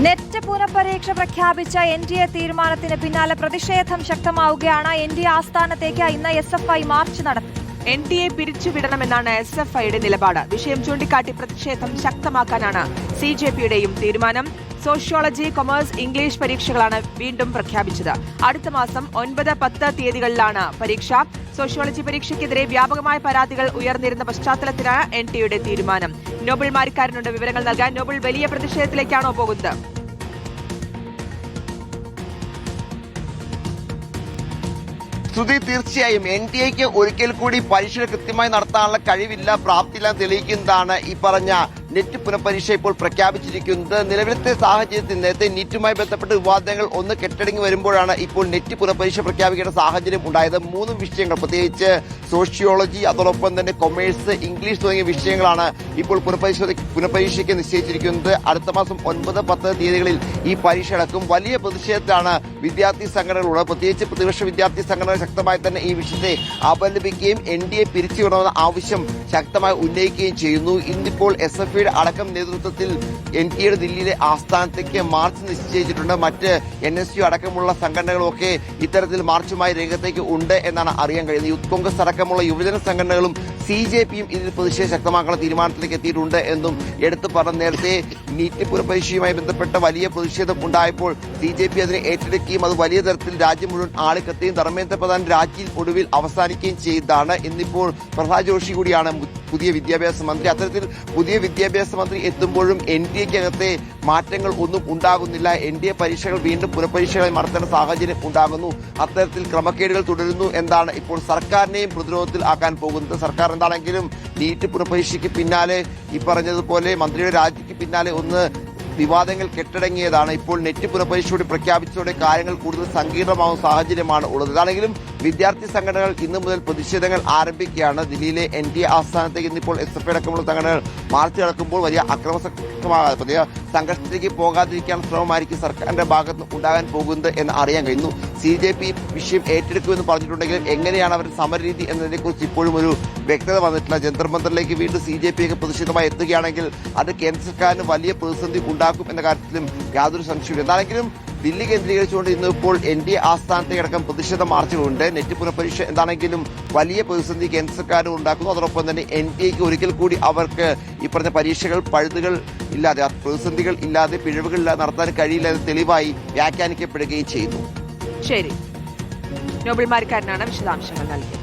Net പുനഃപരീക്ഷ പ്രഖ്യാപിച്ച NDA തീരുമാനത്തിന് പിന്നാലെ പ്രതിഷേധം ശക്തമാവുകയാണ്. NDA ആസ്ഥാനത്തേക്ക് ഇന്ന് SFI മാർച്ച് നടത്തി. NDA പിരിച്ചുവിടണമെന്നാണ് SFIയുടെ നിലപാട്. വിഷയം ചൂണ്ടിക്കാട്ടി പ്രതിഷേധം ശക്തമാക്കാനാണ് CJPയുടെയും തീരുമാനം. സോഷ്യോളജി, കൊമേഴ്സ്, ഇംഗ്ലീഷ് പരീക്ഷകളാണ് വീണ്ടും പ്രഖ്യാപിച്ചത്. അടുത്ത മാസം 9, 10 തീയതികളിലാണ് പരീക്ഷ. സോഷ്യോളജി പരീക്ഷയ്ക്കെതിരെ വ്യാപകമായ പരാതികൾ ഉയർന്നിരുന്ന പശ്ചാത്തലത്തിലാണ് NDAയുടെ തീരുമാനം. നോബിൾ മാരിക്കാരനുണ്ട് വിവരങ്ങൾ നൽകാൻ. നോബിൾ, വലിയ പ്രതിഷേധത്തിലേക്കാണോ പോകുന്നത്? ശ്രുതി, തീർച്ചയായും NDAക്ക് ഒരിക്കൽ കൂടി പരീക്ഷ കൃത്യമായി നടത്താനുള്ള കഴിവില്ല, പ്രാപ്തിയില്ല തെളിയിക്കുന്നതാണ് ഈ പറഞ്ഞ നെറ്റ് പുനഃപരീക്ഷ ഇപ്പോൾ പ്രഖ്യാപിച്ചിരിക്കുന്നത്. നിലവിലത്തെ സാഹചര്യത്തിൽ നേരത്തെ നീറ്റുമായി ബന്ധപ്പെട്ട വിവാദങ്ങൾ ഒന്ന് കെട്ടടങ്ങി വരുമ്പോഴാണ് ഇപ്പോൾ നെറ്റ് പുനഃപരീക്ഷ പ്രഖ്യാപിക്കേണ്ട സാഹചര്യം ഉണ്ടായത്. 3 വിഷയങ്ങൾ, പ്രത്യേകിച്ച് സോഷ്യോളജി, അതോടൊപ്പം തന്നെ കൊമേഴ്സ്, ഇംഗ്ലീഷ് തുടങ്ങിയ വിഷയങ്ങളാണ് ഇപ്പോൾ പുനഃപരീക്ഷയ്ക്ക് നിശ്ചയിച്ചിരിക്കുന്നത്. അടുത്ത മാസം 9, 10 തീയതികളിൽ ഈ പരീക്ഷ നടക്കും. വലിയ പ്രതിഷേധത്തിലാണ് വിദ്യാർത്ഥി സംഘടനകളുള്ളത്. പ്രത്യേകിച്ച് പ്രതിപക്ഷ വിദ്യാർത്ഥി സംഘടന ശക്തമായി തന്നെ ഈ വിഷയത്തെ അപലപിക്കുകയും NDA പിരിച്ചുവിടണമെന്ന ആവശ്യം ശക്തമായി ഉന്നയിക്കുകയും ചെയ്യുന്നു. ഇന്നിപ്പോൾ SFI അടക്കം നേതൃത്വത്തിൽ NDAയുടെ ദില്ലിയിലെ ആസ്ഥാനത്തേക്ക് മാർച്ച് നിശ്ചയിച്ചിട്ടുണ്ട്. മറ്റ് NSU അടക്കമുള്ള സംഘടനകളൊക്കെ ഇത്തരത്തിൽ മാർച്ചുമായി രംഗത്തേക്ക് ഉണ്ട് എന്നാണ് അറിയാൻ കഴിയുന്നത്. യൂത്ത് കോൺഗ്രസ് അടക്കമുള്ള യുവജന സംഘടനകളും CJPയും ഇതിൽ പ്രതിഷേധം ശക്തമാക്കുന്ന തീരുമാനത്തിലേക്ക് എത്തിയിട്ടുണ്ട് എന്നും എടുത്തു പറഞ്ഞു. നേരത്തെ നീറ്റ് പുനഃപരീക്ഷയുമായി ബന്ധപ്പെട്ട വലിയ പ്രതിഷേധം ഉണ്ടായപ്പോൾ CJP അതിനെ ഏറ്റെടുക്കുകയും അത് വലിയ തരത്തിൽ രാജ്യം മുഴുവൻ ആളിക്കത്തുകയും ധർമ്മേന്ദ്ര പ്രധാൻ രാജിയിൽ ഒടുവിൽ അവസാനിക്കുകയും ചെയ്തതാണ്. ഇന്നിപ്പോൾ പ്രഹ്ലാദ് ജോഷി കൂടിയാണ് പുതിയ വിദ്യാഭ്യാസ മന്ത്രി. അത്തരത്തിൽ പുതിയ വിദ്യാഭ്യാസ മന്ത്രി എത്തുമ്പോഴും NDAക്കകത്തെ മാറ്റങ്ങൾ ഒന്നും ഉണ്ടാകുന്നില്ല. NDA പരീക്ഷകൾ വീണ്ടും പുനഃപരീക്ഷകളായി നടത്തേണ്ട സാഹചര്യം ഉണ്ടാകുന്നു. അത്തരത്തിൽ ക്രമക്കേടുകൾ തുടരുന്നു എന്നാണ് ഇപ്പോൾ സർക്കാരിനെയും പ്രതിരോധത്തിൽ ആക്കാൻ പോകുന്നത്. സർക്കാർ എന്താണെങ്കിലും നീറ്റ് പുനഃപരീക്ഷയ്ക്ക് പിന്നാലെ ഈ പറഞ്ഞതുപോലെ മന്ത്രിയുടെ രാജിക്ക് പിന്നാലെ ഒന്ന് വിവാദങ്ങൾ കെട്ടടങ്ങിയതാണ്. ഇപ്പോൾ നെറ്റ് പുനഃപരീക്ഷയോടെ പ്രഖ്യാപിച്ചതോടെ കാര്യങ്ങൾ കൂടുതൽ സങ്കീർണമാവുന്ന സാഹചര്യമാണ് ഉള്ളത്. ഇതാണെങ്കിലും വിദ്യാർത്ഥി സംഘടനകൾ ഇന്നു മുതൽ പ്രതിഷേധങ്ങൾ ആരംഭിക്കുകയാണ്. ദില്ലിയിലെ NDA ആസ്ഥാനത്തേക്ക് ഇന്നിപ്പോൾ SFI അടക്കമുള്ള സംഘടനകൾ മാർച്ച് നടക്കുമ്പോൾ വലിയ വലിയ സംഘർഷത്തിലേക്ക് പോകാതിരിക്കാൻ ശ്രമമായിരിക്കും സർക്കാരിന്റെ ഭാഗത്ത് ഉണ്ടാകാൻ പോകുന്നത് എന്ന് അറിയാൻ കഴിയുന്നു. CJP വിഷയം ഏറ്റെടുക്കുമെന്ന് പറഞ്ഞിട്ടുണ്ടെങ്കിലും എങ്ങനെയാണ് അവരുടെ സമരരീതി എന്നതിനെക്കുറിച്ച് ഇപ്പോഴും ഒരു വ്യക്തത വന്നിട്ടില്ല. ജന്തർ മന്ദറിലേക്ക് വീണ്ടും CJP പ്രതിഷേധമായി എത്തുകയാണെങ്കിൽ അത് കേന്ദ്ര സർക്കാരിന് വലിയ പ്രതിസന്ധി ഉണ്ടാക്കും എന്ന കാര്യത്തിലും യാതൊരു സംശയമില്ല. എന്താണെങ്കിലും ദില്ലി കേന്ദ്രീകരിച്ചുകൊണ്ട് ഇന്നിപ്പോൾ NDA ആസ്ഥാനത്തേക്കടക്കം പ്രതിഷേധ മാർച്ചുകളുണ്ട്. നെറ്റ് പുനഃപരീക്ഷ എന്താണെങ്കിലും വലിയ പ്രതിസന്ധി കേന്ദ്ര സർക്കാരും ഉണ്ടാക്കുന്നു. അതോടൊപ്പം തന്നെ NDAക്ക് ഒരിക്കൽ കൂടി അവർക്ക് ഈ പറഞ്ഞ പരീക്ഷകൾ പഴുതുകൾ ഇല്ലാതെ, പ്രതിസന്ധികൾ ഇല്ലാതെ, പിഴവുകൾ നടത്താൻ കഴിയില്ല എന്ന് തെളിവായി വ്യാഖ്യാനിക്കപ്പെടുകയും ചെയ്യുന്നു. ശരി, നോബിൾ മാരിക്കാരനാണ് വിശദാംശങ്ങൾ നൽകിയത്.